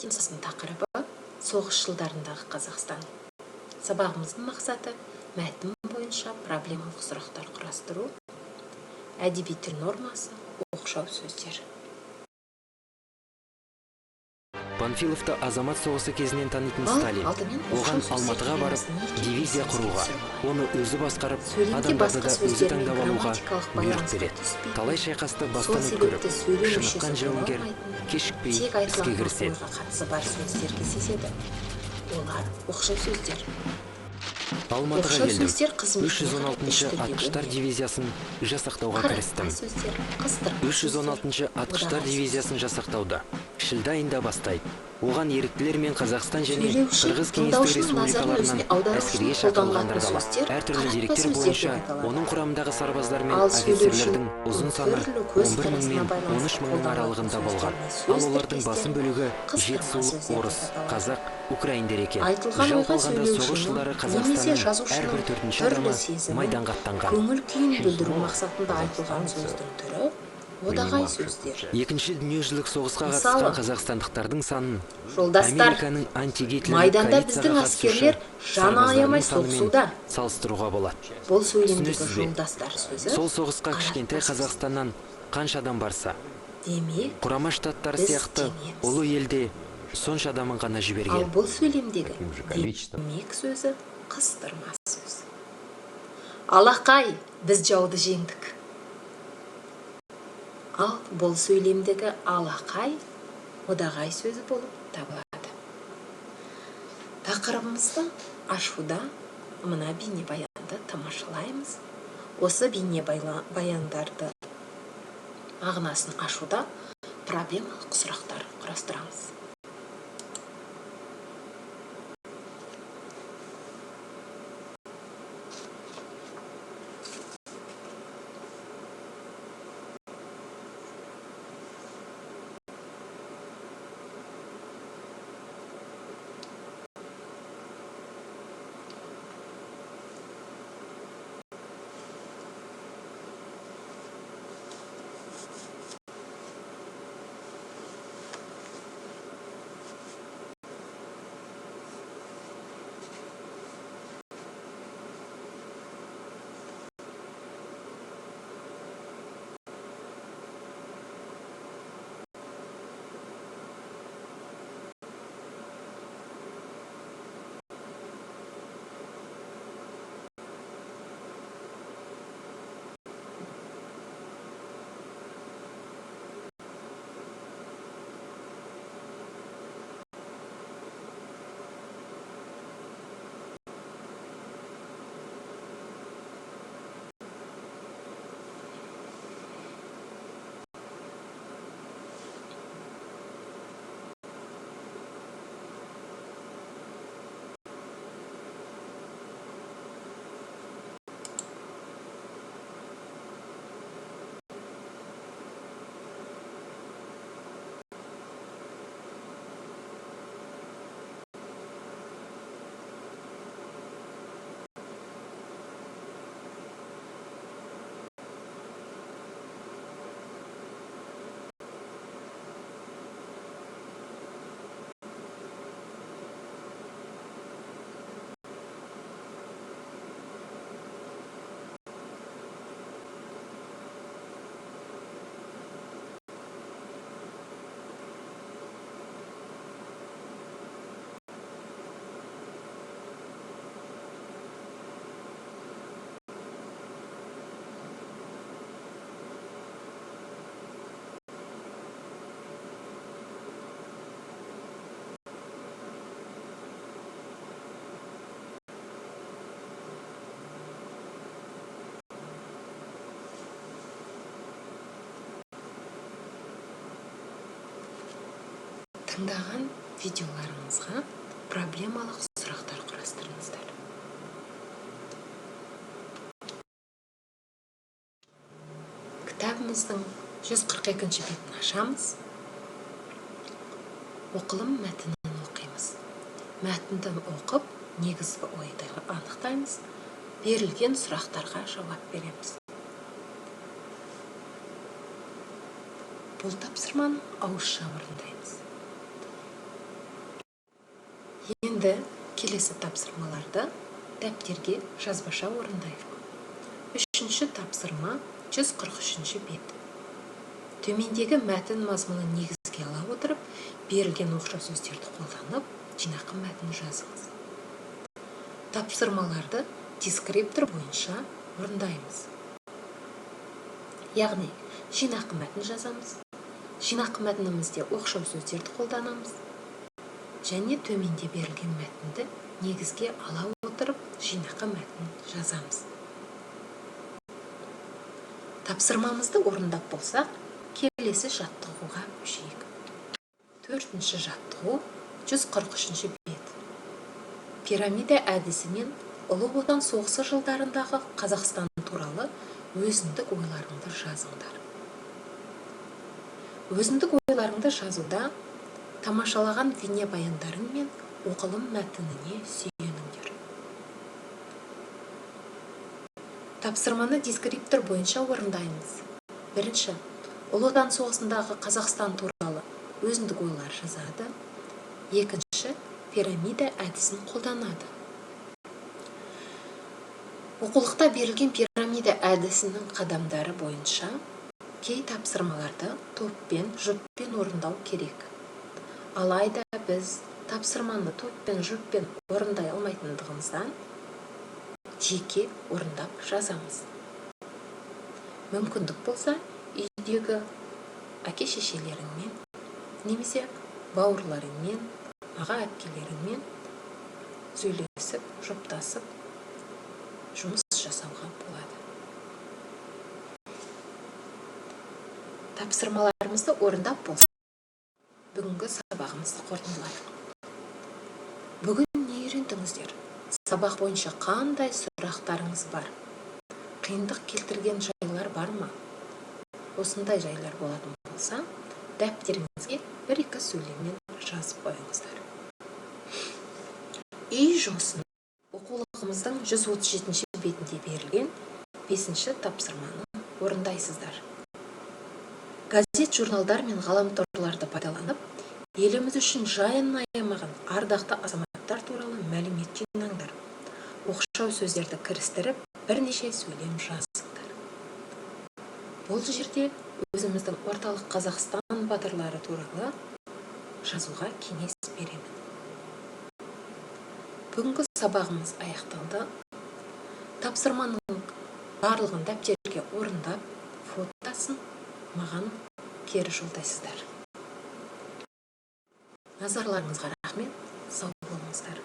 Тенсасын тақырыбы соғыс жылдарындағы Қазақстан. Сабағымыздың мақсаты мәтін бойынша проблемалық сұрақтар құрастыру, әдеби тіл нормасы, оқшау сөздер. Панфиловты азамат соғысы кезінен танитын Сталин оған Алматыға барып дивизия құруға, оны өзі басқарып, адамдарды да өзі таңдап алуға бұйрық береді. Талай шайқасты бастан өткеріп, шыныққан жауынгер кешікпей іске кіріседі. Қатысы бар сөздер кездеседі. Олар оқшау сөздер. Алматыға келдім. 316-шы атқыштар дивизиясын жасақтауға кірістім. 316-шы атқыштар дивизиясын жасақтауда шілде айында бастайды. Оған еріктілер мен Қазақстан және Қырғыз кеңестік республикаларынан әскерге шақырылғандар да әртүрлі деректер бойынша оның құрамындағы сарбаздар мен офицерлердің ұзын саны 11 мың мен 13 мыңның аралығында болған. Ал олардың басым бөлігі жетісу, орыс, қазақ, украиндер екен. Жалпы алғанда соғыс жылдары Қазақстанның әрбір 4-ші адамы майданға аттанған. Көңіл күйін білдіру мақсатында айтылған сөздің түрі одағай сөздер. Екінші дүниежүзілік соғысқа қатысқан қазақстандықтардың санын жолдастар, Американың антигитлерлік майданда біздің аскерлер жан аямай соғысуда салыстыруға болады. Бұл сөйлемдегі жолдастар сөзі Сол соғысқа кішкентай Қазақстаннан қанша адам барса, демек, Құрама Штаттар сияқты ұлы елде сонша адамын ғана ал жіберген. бұл сөйлемдегі демек сөзі қыстырма сөз. Алақай, біз жауды жеңдік. Ал бұл сөйлемдегі алақай одағай сөзі болып табылады. Тақырыбымызды ашуда мына бейнебаянды тамашалаймыз. Осы бейнебаяндарды мағынасын ашуда проблемалық сұрақтар құрастырамыз. Тыңдаған видеоларыңызға проблемалық сұрақтар құрастырыңыздар. Кітабымыздың 142-ші бетін ашамыз. Оқылым мәтінін оқимыз. Мәтінді оқып, негізгі ойды анықтаймыз. Берілген сұрақтарға жауап береміз. Бұл тапсырманы ауызша орындаймыз. келесі тапсырмаларды дәптерге жазбаша орындайық. Үшінші тапсырма 143 бет. Төмендегі мәтін мазмұнын негізге ала отырып, берілген оқшау сөздерді қолданып, жинақы мәтін жазыңыз. Тапсырмаларды дескриптор бойынша орындаймыз. Яғни, жинақы мәтін жазамыз. Жинақы мәтінімізде оқшау сөздерді қолданамыз. Және төменде берілген мәтінді негізге ала отырып, жинақы мәтін жазамыз. Тапсырмамызды орындап болсақ, келесі жаттығуға көшейік. Төртінші жаттығу 143 бет. Пирамида әдісімен Ұлы Отан соғысы жылдарындағы Қазақстан туралы өзіндік ойларыңды жазыңдар. Өзіндік ойларыңды жазуда тамашалаған бейнебаяндарың мен оқылым мәтініне сүйеніңдер. Тапсырманы дескриптор бойынша орындаймыз. Бірінші, Ұлы Отан соғысындағы Қазақстан туралы өзіндік ойлар жазады. Екінші, пирамида әдісін қолданады. Оқулықта берілген пирамида әдісінің қадамдары бойынша кей тапсырмаларды топпен, жұппен орындау керек. Алайда біз тапсырманы топпен, жұппен орындай алмайтындығымыздан жеке орындап жазамыз. Мүмкіндік болса, үйдегі әке-шешелеріңмен, немесе бауырларыңмен, аға-әпкелеріңмен сөйлесіп, жұптасып, жұмыс жасауға болады. Тапсырмаларымызды орындап болса, бүгінгі сабағымызды қорытындылайық. Бүгін не үйрендіңіздер? Сабақ бойынша қандай сұрақтарыңыз бар? Қиындық келтірген жайлар бар ма? Осындай жайлар болатын болса, дәптеріңізге 1-2 сөйлеммен жазып қойыңыздар. Үй жұмысын оқулығымыздың 137 бетінде берілген 5-ші тапсырманы орындайсыздар. Газет, журналдар мен ғаламторларды пайдаланып, еліміз үшін жайын аямаған ардақты азаматтар туралы мәлімет жинаңдар. Оқшау сөздерді кірістіріп, бірнеше сөйлем жазыңдар. Бұл жерде өзіміздің орталық Қазақстан батырлары туралы жазуға кеңес беремін. Бүгінгі сабағымыз аяқталды. Тапсырманың барлығын дәптерге орындап, фотосын маған кері жолдайсыздар. Назарларыңызға рахмет, сау болыңыздар.